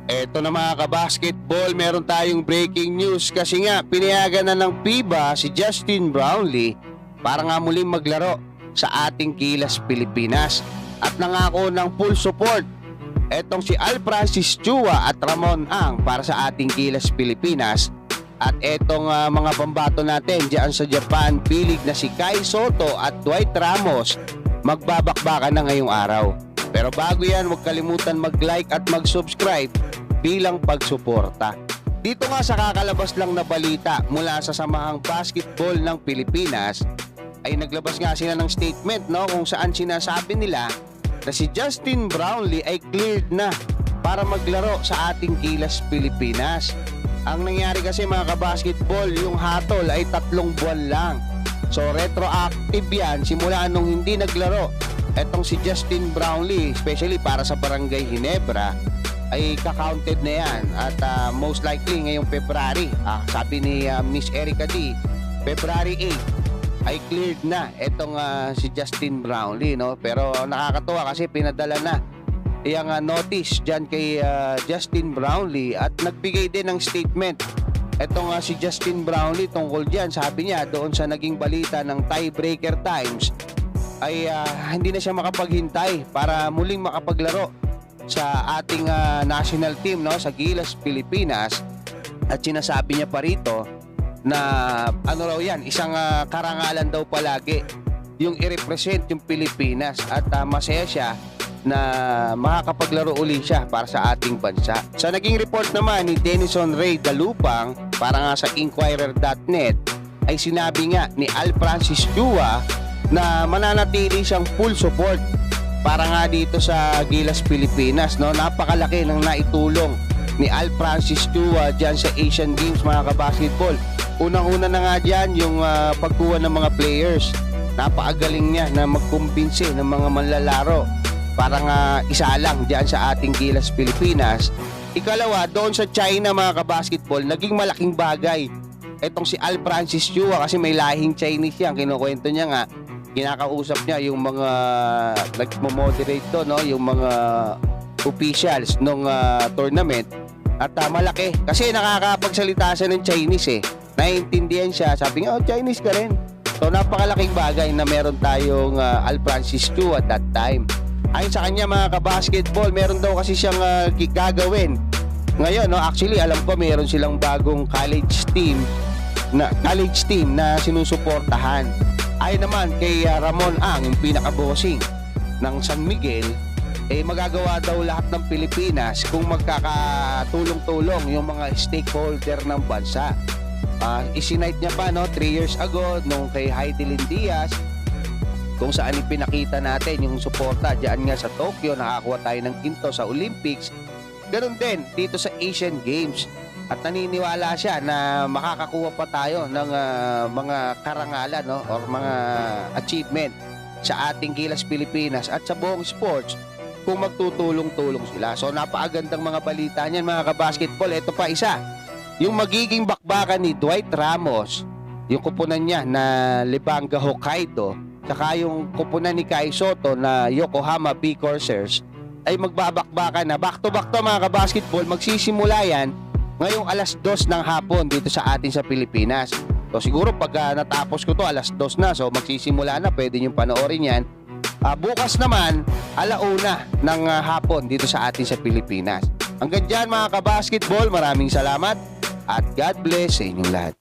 Eto na mga kabasketball, meron tayong breaking news kasi nga pinayagan na ng FIBA si Justin Brownlee para nga muling maglaro sa ating Gilas Pilipinas at nangako ng full support etong si Al Francis Chua at Ramon Ang para sa ating Gilas Pilipinas. At etong mga pambato natin diyan sa Japan, pilig na si Kai Soto at Dwight Ramos magbabakbakan na ngayong araw. Pero bago yan, huwag kalimutan mag-like at mag-subscribe bilang pagsuporta. Dito nga sa kakalabas lang na balita mula sa Samahang Basketball ng Pilipinas ay naglabas nga sila ng statement kung saan sinasabi nila na si Justin Brownlee ay cleared na para maglaro sa ating Gilas Pilipinas. Ang nangyari kasi mga kabasketball, yung hatol ay 3 buwan lang. So retroactive yan simula nung hindi naglaro etong si Justin Brownlee, especially para sa Barangay Ginebra, ay ka-counted na yan at most likely ngayong February, sabi ni Miss Erica D, February 8 ay cleared na etong si Justin Brownlee, pero nakakatuwa kasi pinadala na yung notice dyan kay Justin Brownlee at nagbigay din ng statement etong si Justin Brownlee tungkol dyan. Sabi niya doon sa naging balita ng Tiebreaker Times ay hindi na siya makapaghintay para muling makapaglaro sa ating national team sa Gilas Pilipinas. At sinasabi niya pa rito na raw yan, isang karangalan daw palagi yung i-represent yung Pilipinas at masaya siya na makakapaglaro uli siya para sa ating bansa. Sa naging report naman ni Denison Ray Dalupang para nga sa Inquirer.net ay sinabi nga ni Al Francis Chua na mananatili siyang full support para nga dito sa Gilas Pilipinas. Napakalaki ng naitulong ni Al Francis Chua dyan sa Asian Games mga kabasketball. Unang-una na nga dyan yung pagkuha ng mga players. Napakagaling niya na magkumbinse ng mga manlalaro para nga isalang dyan sa ating Gilas Pilipinas. Ikalawa, doon sa China mga kabasketball, naging malaking bagay etong si Al Francis Chua kasi may lahing Chinese yan. Kinukwento niya nga, kinakausap niya yung mga nagmo-moderate yung mga officials ng tournament at malaki kasi nakakapagsalita siya ng Chinese naiintindihan siya, sabi nga Chinese ka rin. So napakalaking bagay na meron tayong Al Francis Chua at that time. Ayon sa kanya mga kabasketball, meron daw kasi siyang gagawin ngayon. Actually alam ko meron silang bagong college team na sinusuportahan. Ayon naman kay Ramon Ang, yung pinaka-bossing ng San Miguel, magagawa daw lahat ng Pilipinas kung magkakatulong-tulong yung mga stakeholder ng bansa. Isinight niya pa 3 years ago nung kay Heidelin Diaz kung saan ipinakita natin yung suporta diyan nga sa Tokyo, nakakuha tayo ng ginto sa Olympics. Ganun din dito sa Asian Games. At naniniwala siya na makakakuha pa tayo ng mga karangalan or mga achievement sa ating Gilas Pilipinas at sa buong sports kung magtutulong-tulong sila. So napakagandang mga balita niyan mga kabasketball. Ito pa isa, yung magiging bakbakan ni Dwight Ramos, yung kupunan niya na Libanga Hokkaido, saka yung kupunan ni Kai Soto na Yokohama B Corsairs ay magbabakbakan na back-to-back to mga kabasketball. Magsisimula yan ngayong alas 2 ng hapon dito sa atin sa Pilipinas. So siguro pag natapos ko to alas 2 na, so magsisimula na, pwede nyo panoorin yan. Bukas naman alauna ng hapon dito sa atin sa Pilipinas. Hanggang dyan mga kabasketball, maraming salamat at God bless sa inyong lahat.